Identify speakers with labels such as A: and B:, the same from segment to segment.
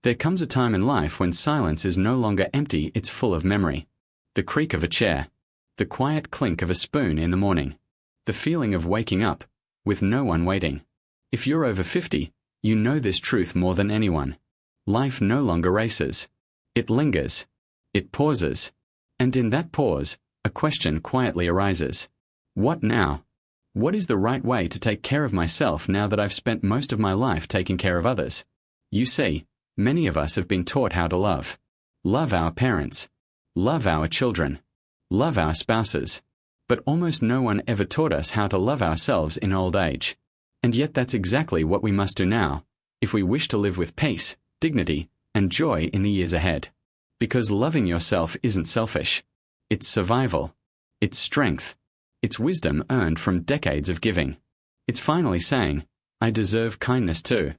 A: There comes a time in life when silence is no longer empty, it's full of memory. The creak of a chair, the quiet clink of a spoon in the morning, the feeling of waking up, with no one waiting. If you're over 50, you know this truth more than anyone. Life no longer races. It lingers. It pauses. And in that pause, a question quietly arises. What now? What is the right way to take care of myself now that I've spent most of my life taking care of others? You see, many of us have been taught how to love. Love our parents. Love our children. Love our spouses. But almost no one ever taught us how to love ourselves in old age. And yet that's exactly what we must do now, if we wish to live with peace, dignity, and joy in the years ahead. Because loving yourself isn't selfish. It's survival. It's strength. It's wisdom earned from decades of giving. It's finally saying, I deserve kindness too.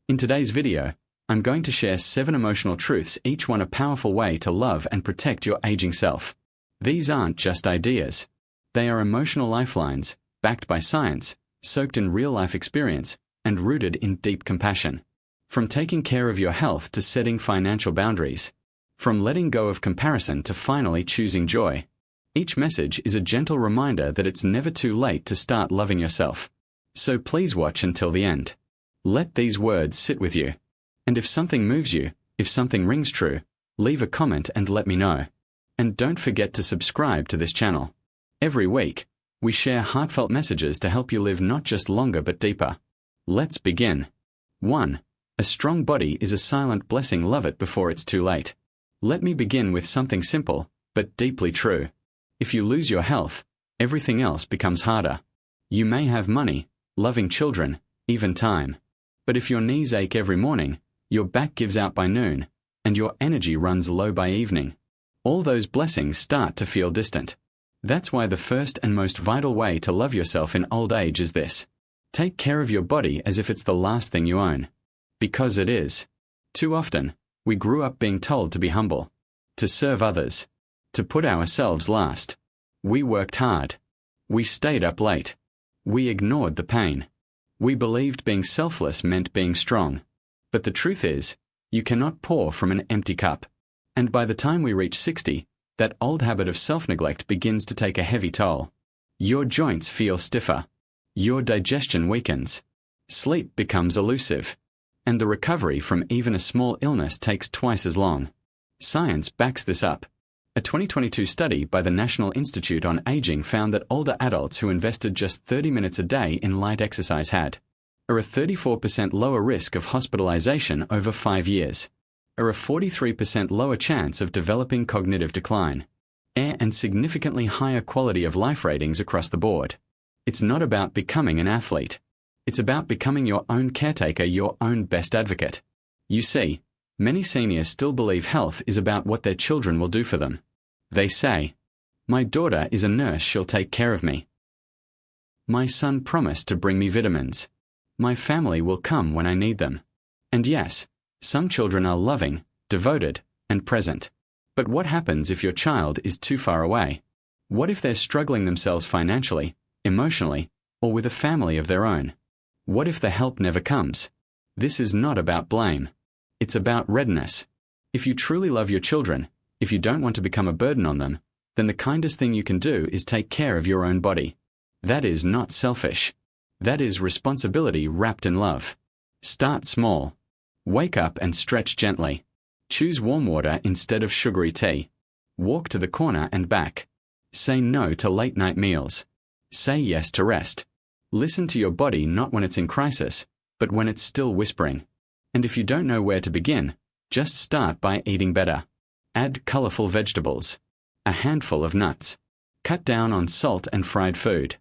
A: In today's video, I'm going to share 7 emotional truths, each one a powerful way to love and protect your aging self. These aren't just ideas. They are emotional lifelines, backed by science, soaked in real-life experience, and rooted in deep compassion. From taking care of your health to setting financial boundaries. From letting go of comparison to finally choosing joy. Each message is a gentle reminder that it's never too late to start loving yourself. So please watch until the end. Let these words sit with you. And if something moves you, if something rings true, leave a comment and let me know. And don't forget to subscribe to this channel. Every week, we share heartfelt messages to help you live not just longer but deeper. Let's begin. 1. A strong body is a silent blessing. Love it before it's too late. Let me begin with something simple, but deeply true. If you lose your health, everything else becomes harder. You may have money, loving children, even time. But if your knees ache every morning, your back gives out by noon, and your energy runs low by evening, all those blessings start to feel distant. That's why the first and most vital way to love yourself in old age is this. Take care of your body as if it's the last thing you own. Because it is. Too often, we grew up being told to be humble, to serve others, to put ourselves last. We worked hard. We stayed up late. We ignored the pain. We believed being selfless meant being strong. But the truth is, you cannot pour from an empty cup. And by the time we reach 60, that old habit of self-neglect begins to take a heavy toll. Your joints feel stiffer. Your digestion weakens. Sleep becomes elusive. And the recovery from even a small illness takes twice as long. Science backs this up. A 2022 study by the National Institute on Aging found that older adults who invested just 30 minutes a day in light exercise had a 34% lower risk of hospitalization over 5 years, a 43% lower chance of developing cognitive decline, and significantly higher quality of life ratings across the board. It's not about becoming an athlete. It's about becoming your own caretaker, your own best advocate. You see, many seniors still believe health is about what their children will do for them. They say, my daughter is a nurse, she'll take care of me. My son promised to bring me vitamins. My family will come when I need them. And yes, some children are loving, devoted, and present. But what happens if your child is too far away? What if they're struggling themselves financially, emotionally, or with a family of their own? What if the help never comes? This is not about blame. It's about readiness. If you truly love your children, if you don't want to become a burden on them, then the kindest thing you can do is take care of your own body. That is not selfish. That is responsibility wrapped in love. Start small. Wake up and stretch gently. Choose warm water instead of sugary tea. Walk to the corner and back. Say no to late-night meals. Say yes to rest. Listen to your body not when it's in crisis, but when it's still whispering. And if you don't know where to begin, just start by eating better. Add colorful vegetables. A handful of nuts. Cut down on salt and fried food.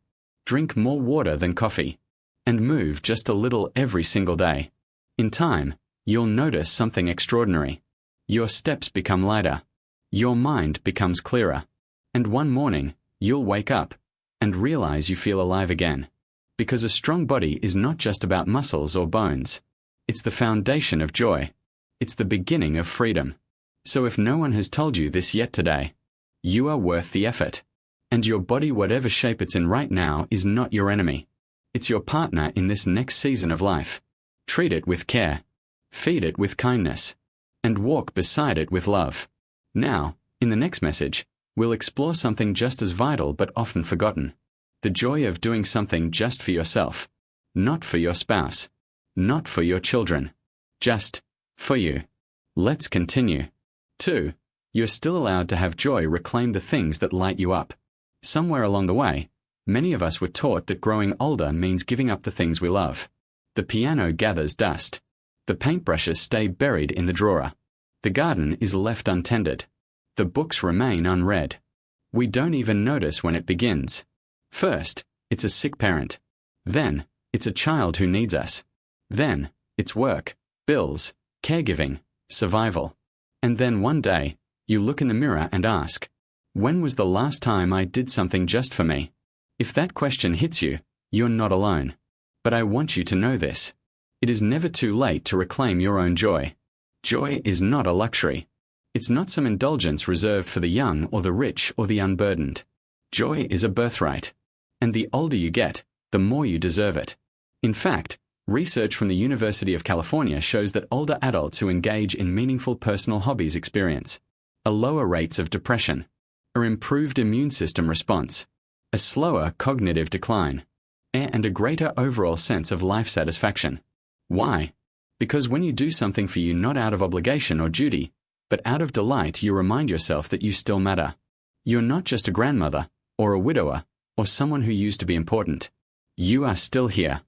A: Drink more water than coffee. And move just a little every single day. In time, you'll notice something extraordinary. Your steps become lighter. Your mind becomes clearer. And one morning, you'll wake up and realize you feel alive again. Because a strong body is not just about muscles or bones. It's the foundation of joy. It's the beginning of freedom. So if no one has told you this yet today, you are worth the effort. And your body, whatever shape it's in right now, is not your enemy. It's your partner in this next season of life. Treat it with care. Feed it with kindness. and walk beside it with love. Now, in the next message, we'll explore something just as vital but often forgotten: the joy of doing something just for yourself. Not for your spouse. Not for your children. Just for you. Let's continue. 2. You're still allowed to have joy. Reclaim the things that light you up. Somewhere along the way, many of us were taught that growing older means giving up the things we love. The piano gathers dust. The paintbrushes stay buried in the drawer. The garden is left untended. The books remain unread. We don't even notice when it begins. First, it's a sick parent. Then, it's a child who needs us. Then, it's work, bills, caregiving, survival. And then one day, you look in the mirror and ask, when was the last time I did something just for me? If that question hits you, you're not alone. But I want you to know this. It is never too late to reclaim your own joy. Joy is not a luxury. It's not some indulgence reserved for the young or the rich or the unburdened. Joy is a birthright. And the older you get, the more you deserve it. In fact, research from the University of California shows that older adults who engage in meaningful personal hobbies experience a lower rates of depression, an improved immune system response, a slower cognitive decline, and a greater overall sense of life satisfaction. Why? Because when you do something for you not out of obligation or duty, but out of delight, you remind yourself that you still matter. You're not just a grandmother, or a widower, or someone who used to be important. You are still here.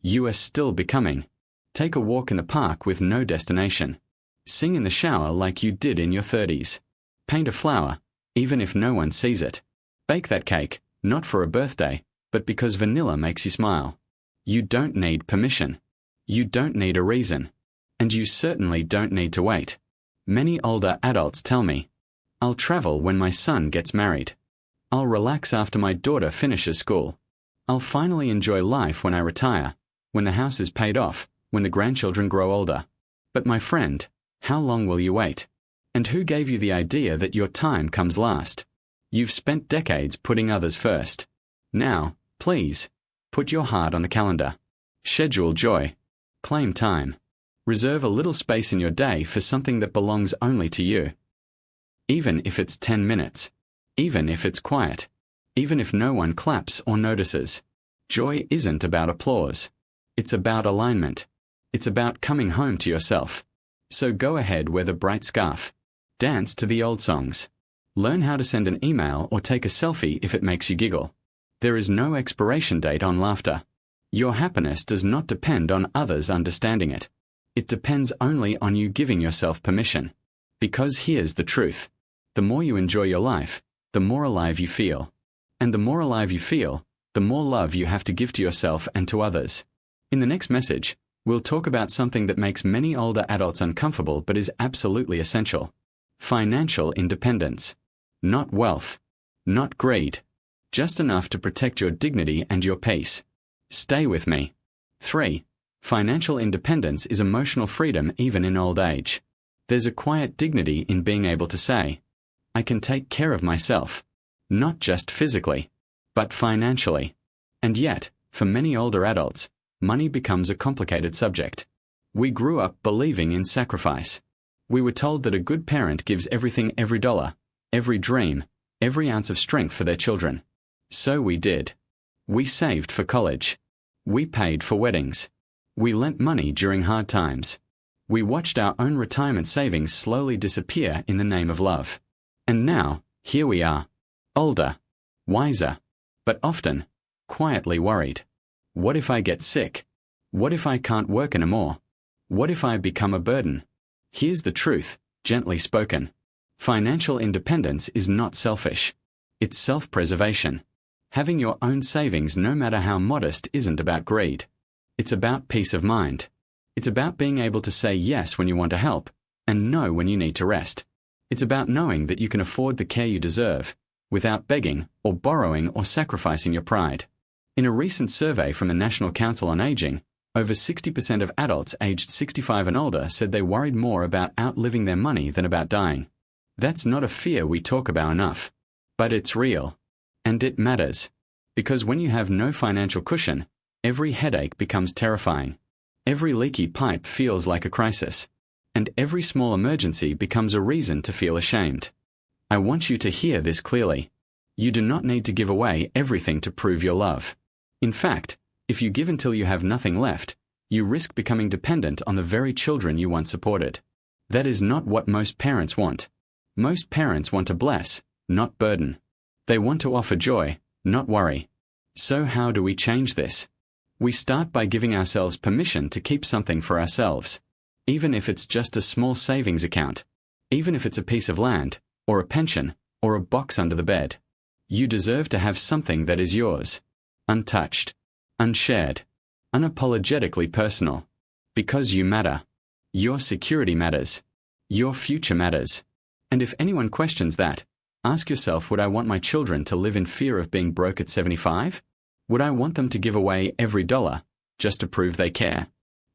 A: You are still becoming. Take a walk in the park with no destination. Sing in the shower like you did in your 30s. Paint a flower, even if no one sees it. Bake that cake, not for a birthday, but because vanilla makes you smile. You don't need permission. You don't need a reason. And you certainly don't need to wait. Many older adults tell me, I'll travel when my son gets married. I'll relax after my daughter finishes school. I'll finally enjoy life when I retire, when the house is paid off, when the grandchildren grow older. But my friend, how long will you wait? And who gave you the idea that your time comes last? You've spent decades putting others first. Now, please, put your heart on the calendar. Schedule joy. Claim time. Reserve a little space in your day for something that belongs only to you. Even if it's 10 minutes. Even if it's quiet. Even if no one claps or notices. Joy isn't about applause. It's about alignment. It's about coming home to yourself. So go ahead, wear the bright scarf. Dance to the old songs. Learn how to send an email or take a selfie if it makes you giggle. There is no expiration date on laughter. Your happiness does not depend on others understanding it. It depends only on you giving yourself permission. Because here's the truth. The more you enjoy your life, the more alive you feel. And the more alive you feel, the more love you have to give to yourself and to others. In the next message, we'll talk about something that makes many older adults uncomfortable but is absolutely essential. Financial independence. Not wealth. Not greed. Just enough to protect your dignity and your peace. Stay with me. 3. Financial independence is emotional freedom even in old age. There's a quiet dignity in being able to say, I can take care of myself. Not just physically, but financially. And yet, for many older adults, money becomes a complicated subject. We grew up believing in sacrifice. We were told that a good parent gives everything, every dollar, every dream, every ounce of strength for their children. So we did. We saved for college. We paid for weddings. We lent money during hard times. We watched our own retirement savings slowly disappear in the name of love. And now, here we are. Older. Wiser. But often, quietly worried. What if I get sick? What if I can't work anymore? What if I become a burden? Here's the truth, gently spoken. Financial independence is not selfish. It's self-preservation. Having your own savings, no matter how modest, isn't about greed. It's about peace of mind. It's about being able to say yes when you want to help, and no when you need to rest. It's about knowing that you can afford the care you deserve, without begging or borrowing or sacrificing your pride. In a recent survey from the National Council on Aging, over 60% of adults aged 65 and older said they worried more about outliving their money than about dying. That's not a fear we talk about enough. But it's real. And it matters. Because when you have no financial cushion, every headache becomes terrifying. Every leaky pipe feels like a crisis. and every small emergency becomes a reason to feel ashamed. I want you to hear this clearly. You do not need to give away everything to prove your love. In fact, if you give until you have nothing left, you risk becoming dependent on the very children you once supported. That is not what most parents want. Most parents want to bless, not burden. They want to offer joy, not worry. So how do we change this? We start by giving ourselves permission to keep something for ourselves. Even if it's just a small savings account. Even if it's a piece of land, or a pension, or a box under the bed. You deserve to have something that is yours. Untouched. Unshared. Unapologetically personal. Because you matter. Your security matters. Your future matters. And if anyone questions that, ask yourself, would I want my children to live in fear of being broke at 75? Would I want them to give away every dollar, just to prove they care?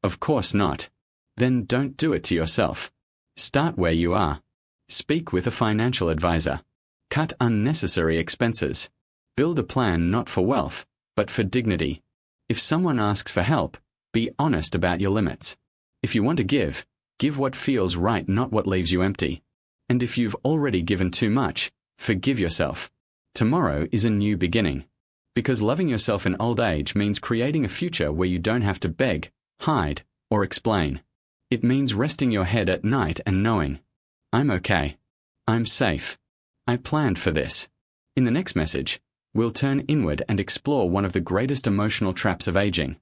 A: Of course not. Then don't do it to yourself. Start where you are. Speak with a financial advisor. Cut unnecessary expenses. Build a plan not for wealth, but for dignity. If someone asks for help, be honest about your limits. If you want to give what feels right, not what leaves you empty. And if you've already given too much, forgive yourself. Tomorrow is a new beginning. Because loving yourself in old age means creating a future where you don't have to beg, hide, or explain. It means resting your head at night and knowing, I'm okay. I'm safe. I planned for this. In the next message, we'll turn inward and explore one of the greatest emotional traps of aging,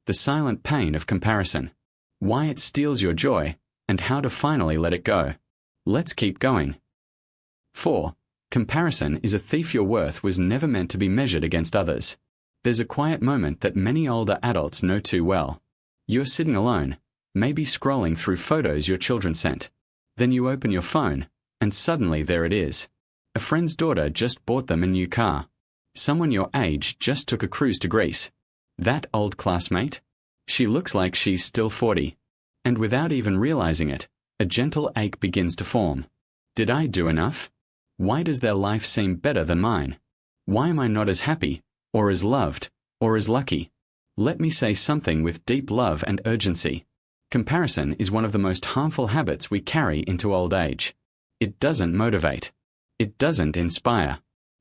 A: the silent pain of comparison, why it steals your joy, and how to finally let it go. Let's keep going. 4. Comparison is a thief. Your worth was never meant to be measured against others. There's a quiet moment that many older adults know too well. You're sitting alone, maybe scrolling through photos your children sent. Then you open your phone, and suddenly there it is. A friend's daughter just bought them a new car. Someone your age just took a cruise to Greece. That old classmate? She looks like she's still 40. And without even realizing it, a gentle ache begins to form. Did I do enough? Why does their life seem better than mine? Why am I not as happy, or as loved, or as lucky? Let me say something with deep love and urgency. Comparison is one of the most harmful habits we carry into old age. It doesn't motivate. It doesn't inspire.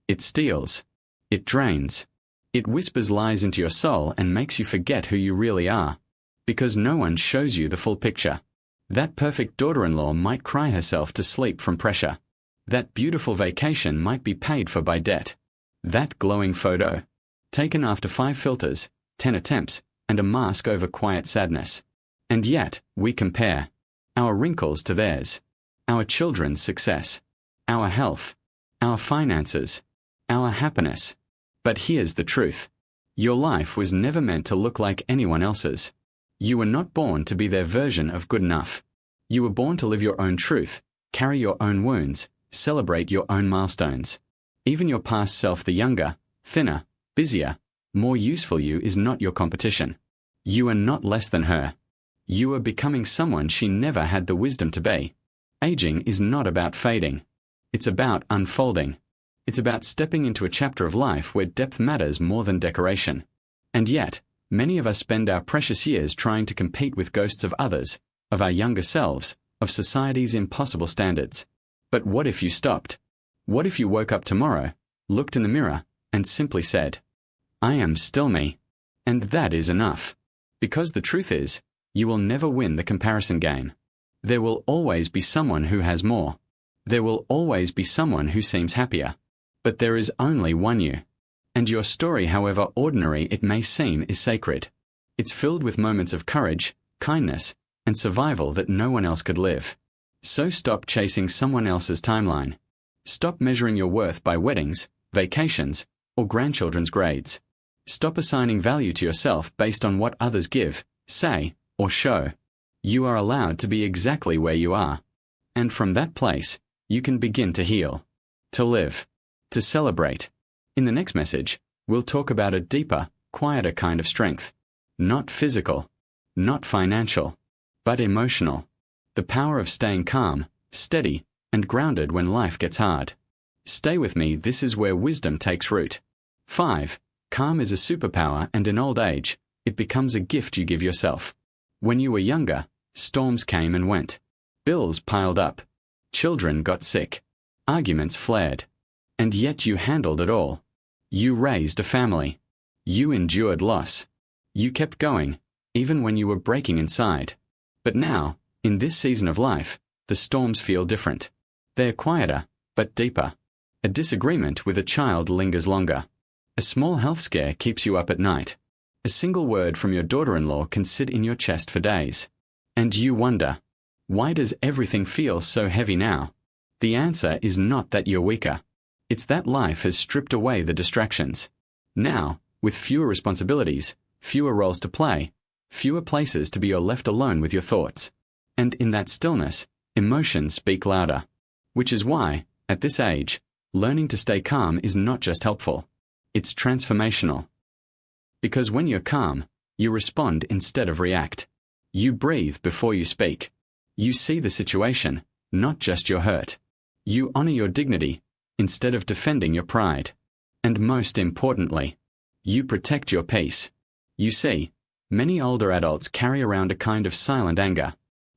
A: It steals. It drains. It whispers lies into your soul and makes you forget who you really are. Because no one shows you the full picture. That perfect daughter-in-law might cry herself to sleep from pressure. That beautiful vacation might be paid for by debt. That glowing photo, taken after 5 filters, 10 attempts, and a mask over quiet sadness. And yet, we compare. Our wrinkles to theirs. Our children's success. Our health. Our finances. Our happiness. But here's the truth. Your life was never meant to look like anyone else's. You were not born to be their version of good enough. You were born to live your own truth, carry your own wounds, celebrate your own milestones. Even your past self, the younger, thinner, busier, more useful you, is not your competition. You are not less than her. You are becoming someone she never had the wisdom to be. Aging is not about fading. It's about unfolding. It's about stepping into a chapter of life where depth matters more than decoration. And yet, many of us spend our precious years trying to compete with ghosts of others, of our younger selves, of society's impossible standards. But what if you stopped? What if you woke up tomorrow, looked in the mirror, and simply said, I am still me. And that is enough. Because the truth is, you will never win the comparison game. There will always be someone who has more. There will always be someone who seems happier. But there is only one you. And your story, however ordinary it may seem, is sacred. It's filled with moments of courage, kindness, and survival that no one else could live. So stop chasing someone else's timeline. Stop measuring your worth by weddings, vacations, or grandchildren's grades. Stop assigning value to yourself based on what others give, say, or show. You are allowed to be exactly where you are. And from that place, you can begin to heal, to live, to celebrate. In the next message, we'll talk about a deeper, quieter kind of strength. Not physical, not financial, but emotional. The power of staying calm, steady, and grounded when life gets hard. Stay with me, this is where wisdom takes root. 5. Calm is a superpower, and in old age, it becomes a gift you give yourself. When you were younger, storms came and went. Bills piled up. Children got sick. Arguments flared. And yet you handled it all. You raised a family. You endured loss. You kept going, even when you were breaking inside. But now, in this season of life, the storms feel different. They are quieter, but deeper. A disagreement with a child lingers longer. A small health scare keeps you up at night. A single word from your daughter-in-law can sit in your chest for days. And you wonder, why does everything feel so heavy now? The answer is not that you're weaker. It's that life has stripped away the distractions. Now, with fewer responsibilities, fewer roles to play, fewer places to be you're left alone with your thoughts. And in that stillness, emotions speak louder. Which is why, at this age, learning to stay calm is not just helpful. It's transformational. Because when you're calm, you respond instead of react. You breathe before you speak. You see the situation, not just your hurt. You honor your dignity, instead of defending your pride. And most importantly, you protect your peace. You see, many older adults carry around a kind of silent anger.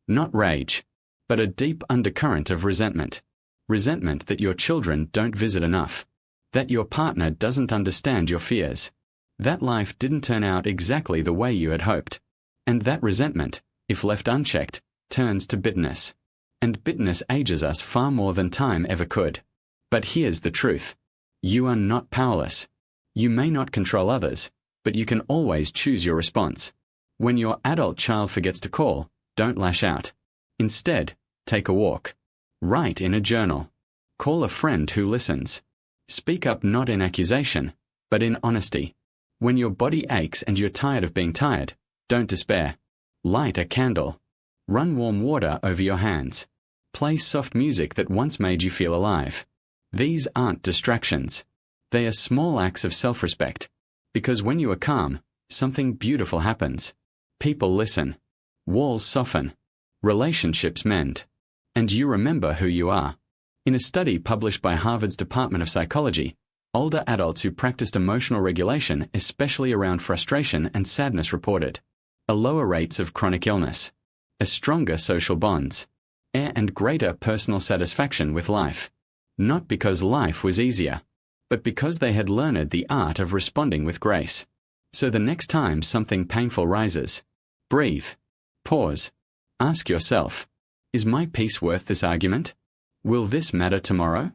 A: Not rage, but a deep undercurrent of resentment. Resentment that your children don't visit enough. That your partner doesn't understand your fears. That life didn't turn out exactly the way you had hoped. And that resentment, if left unchecked, turns to bitterness. And bitterness ages us far more than time ever could. But here's the truth. You are not powerless. You may not control others, but you can always choose your response. When your adult child forgets to call, don't lash out. Instead, take a walk. Write in a journal. Call a friend who listens. Speak up not in accusation, but in honesty. When your body aches and you're tired of being tired, don't despair. Light a candle. Run warm water over your hands. Play soft music that once made you feel alive. These aren't distractions. They are small acts of self-respect. Because when you are calm, something beautiful happens. People listen. Walls soften. Relationships mend. And you remember who you are. In a study published by Harvard's Department of Psychology, older adults who practiced emotional regulation, especially around frustration and sadness, reported a lower rates of chronic illness, a stronger social bonds, and greater personal satisfaction with life. Not because life was easier, but because they had learned the art of responding with grace. So the next time something painful rises, breathe, pause, ask yourself, is my peace worth this argument? Will this matter tomorrow?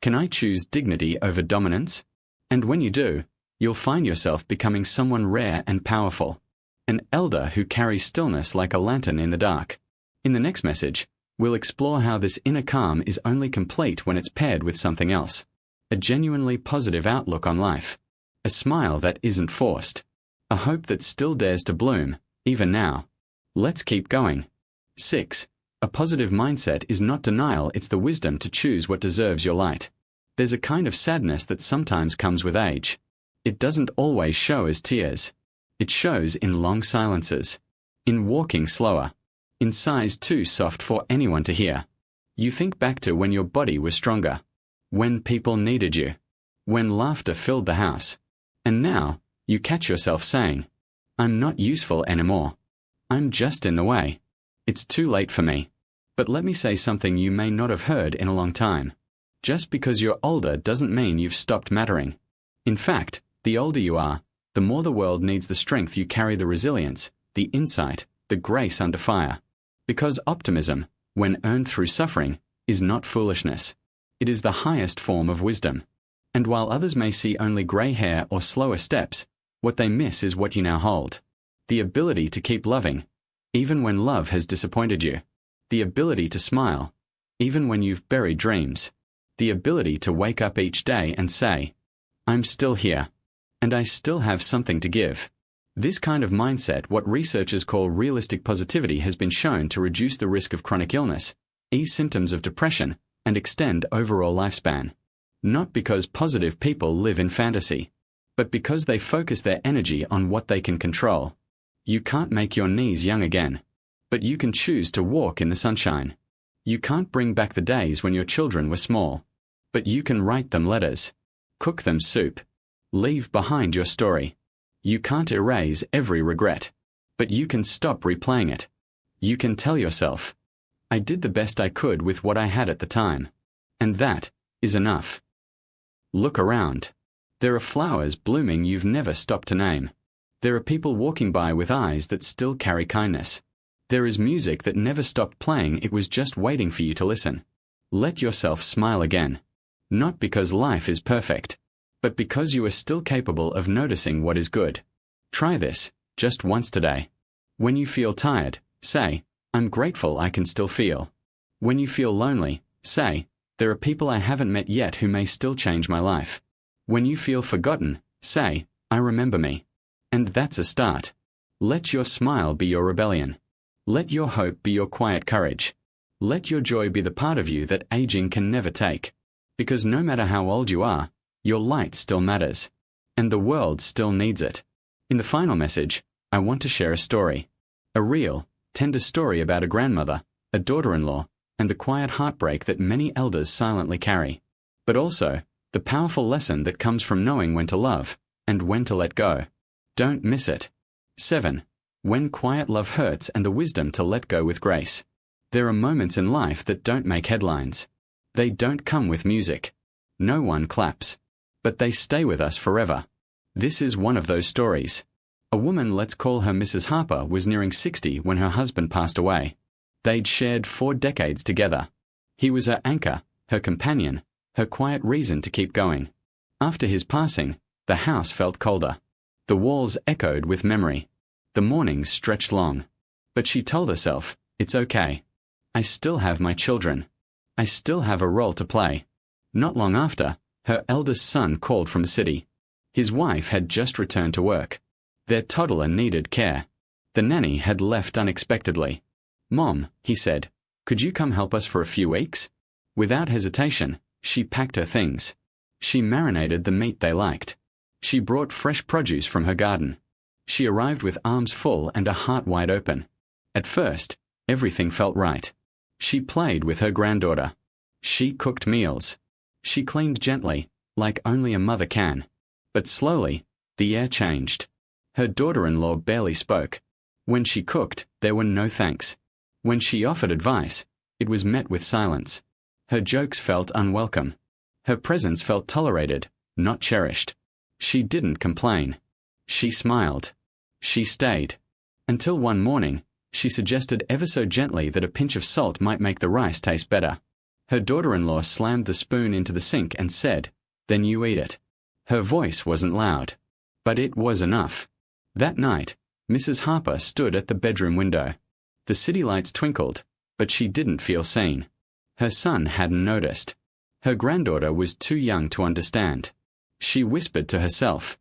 A: Can I choose dignity over dominance? And when you do, you'll find yourself becoming someone rare and powerful. An elder who carries stillness like a lantern in the dark. In the next message, we'll explore how this inner calm is only complete when it's paired with something else. A genuinely positive outlook on life. A smile that isn't forced. A hope that still dares to bloom, even now. Let's keep going. 6. A positive mindset is not denial, it's the wisdom to choose what deserves your light. There's a kind of sadness that sometimes comes with age. It doesn't always show as tears. It shows in long silences. In walking slower. In sighs too soft for anyone to hear. You think back to when your body was stronger. When people needed you. When laughter filled the house. And now, you catch yourself saying, I'm not useful anymore. I'm just in the way. It's too late for me. But let me say something you may not have heard in a long time. Just because you're older doesn't mean you've stopped mattering. In fact, the older you are, the more the world needs the strength you carry, the resilience, the insight, the grace under fire. Because optimism, when earned through suffering, is not foolishness. It is the highest form of wisdom. And while others may see only grey hair or slower steps, what they miss is what you now hold. The ability to keep loving, even when love has disappointed you. The ability to smile, even when you've buried dreams. The ability to wake up each day and say, I'm still here, and I still have something to give. This kind of mindset, what researchers call realistic positivity, has been shown to reduce the risk of chronic illness, ease symptoms of depression, and extend overall lifespan. Not because positive people live in fantasy, but because they focus their energy on what they can control. You can't make your knees young again, but you can choose to walk in the sunshine. You can't bring back the days when your children were small, but you can write them letters, cook them soup, leave behind your story. You can't erase every regret, but you can stop replaying it. You can tell yourself, I did the best I could with what I had at the time. And that is enough. Look around. There are flowers blooming you've never stopped to name. There are people walking by with eyes that still carry kindness. There is music that never stopped playing, it was just waiting for you to listen. Let yourself smile again. Not because life is perfect, but because you are still capable of noticing what is good. Try this, just once today. When you feel tired, say, I'm grateful I can still feel. When you feel lonely, say, there are people I haven't met yet who may still change my life. When you feel forgotten, say, I remember me. And that's a start. Let your smile be your rebellion. Let your hope be your quiet courage. Let your joy be the part of you that aging can never take. Because no matter how old you are, your light still matters. And the world still needs it. In the final message, I want to share a story. A real, tender story about a grandmother, a daughter-in-law, and the quiet heartbreak that many elders silently carry. But also, the powerful lesson that comes from knowing when to love, and when to let go. Don't miss it. 7. When quiet love hurts and the wisdom to let go with grace. There are moments in life that don't make headlines. They don't come with music. No one claps. But they stay with us forever. This is one of those stories. A woman, let's call her Mrs. Harper, was nearing 60 when her husband passed away. They'd shared 4 decades together. He was her anchor, her companion, her quiet reason to keep going. After his passing, the house felt colder. The walls echoed with memory. The mornings stretched long. But she told herself, it's okay. I still have my children. I still have a role to play. Not long after, her eldest son called from the city. His wife had just returned to work. Their toddler needed care. The nanny had left unexpectedly. Mom, he said, could you come help us for a few weeks? Without hesitation, she packed her things. She marinated the meat they liked. She brought fresh produce from her garden. She arrived with arms full and a heart wide open. At first, everything felt right. She played with her granddaughter. She cooked meals. She cleaned gently, like only a mother can. But slowly, the air changed. Her daughter-in-law barely spoke. When she cooked, there were no thanks. When she offered advice, it was met with silence. Her jokes felt unwelcome. Her presence felt tolerated, not cherished. She didn't complain. She smiled. She stayed. Until one morning, she suggested ever so gently that a pinch of salt might make the rice taste better. Her daughter-in-law slammed the spoon into the sink and said, "Then you eat it." Her voice wasn't loud, but it was enough. That night, Mrs. Harper stood at the bedroom window. The city lights twinkled, but she didn't feel seen. Her son hadn't noticed. Her granddaughter was too young to understand. She whispered to herself,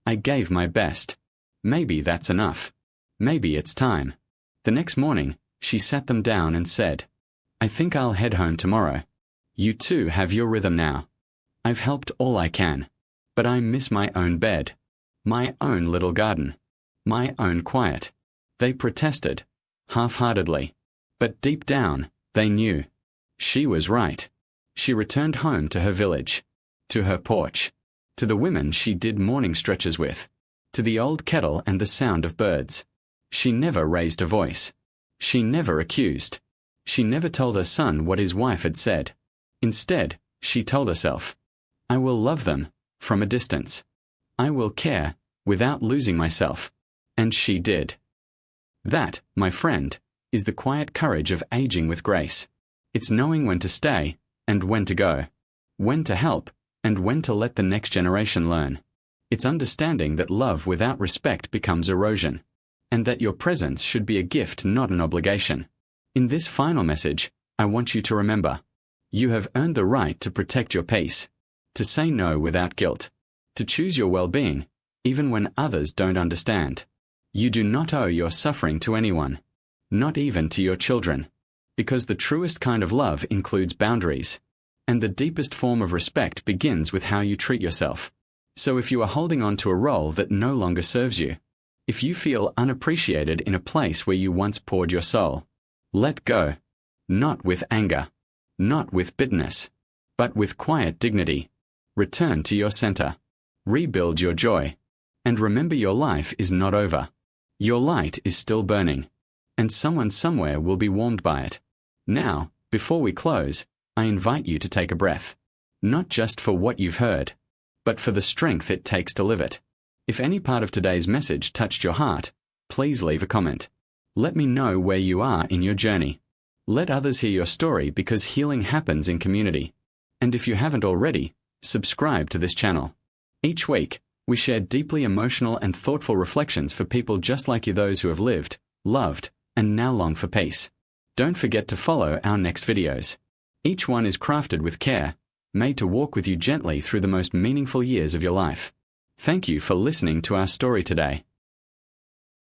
A: "I gave my best. Maybe that's enough. Maybe it's time." The next morning, she sat them down and said, "I think I'll head home tomorrow. You two have your rhythm now. I've helped all I can. But I miss my own bed, my own little garden, my own quiet." They protested, half-heartedly. But deep down, they knew. She was right. She returned home to her village, to her porch, to the women she did morning stretches with, to the old kettle and the sound of birds. She never raised a voice. She never accused. She never told her son what his wife had said. Instead, she told herself, "I will love them from a distance. I will care without losing myself." And she did. That, my friend, is the quiet courage of aging with grace. It's knowing when to stay and when to go, when to help and when to let the next generation learn. It's understanding that love without respect becomes erosion, and that your presence should be a gift, not an obligation. In this final message, I want you to remember, you have earned the right to protect your peace, to say no without guilt, to choose your well-being, even when others don't understand. You do not owe your suffering to anyone, not even to your children, because the truest kind of love includes boundaries, and the deepest form of respect begins with how you treat yourself. So if you are holding on to a role that no longer serves you, if you feel unappreciated in a place where you once poured your soul, let go. Not with anger, not with bitterness, but with quiet dignity. Return to your center. Rebuild your joy. And remember, your life is not over. Your light is still burning, and someone somewhere will be warmed by it. Now, before we close, I invite you to take a breath. Not just for what you've heard, but for the strength it takes to live it. If any part of today's message touched your heart, please leave a comment. Let me know where you are in your journey. Let others hear your story because healing happens in community. And if you haven't already, subscribe to this channel. Each week, we share deeply emotional and thoughtful reflections for people just like you, those who have lived, loved, and now long for peace. Don't forget to follow our next videos. Each one is crafted with care, made to walk with you gently through the most meaningful years of your life. Thank you for listening to our story today.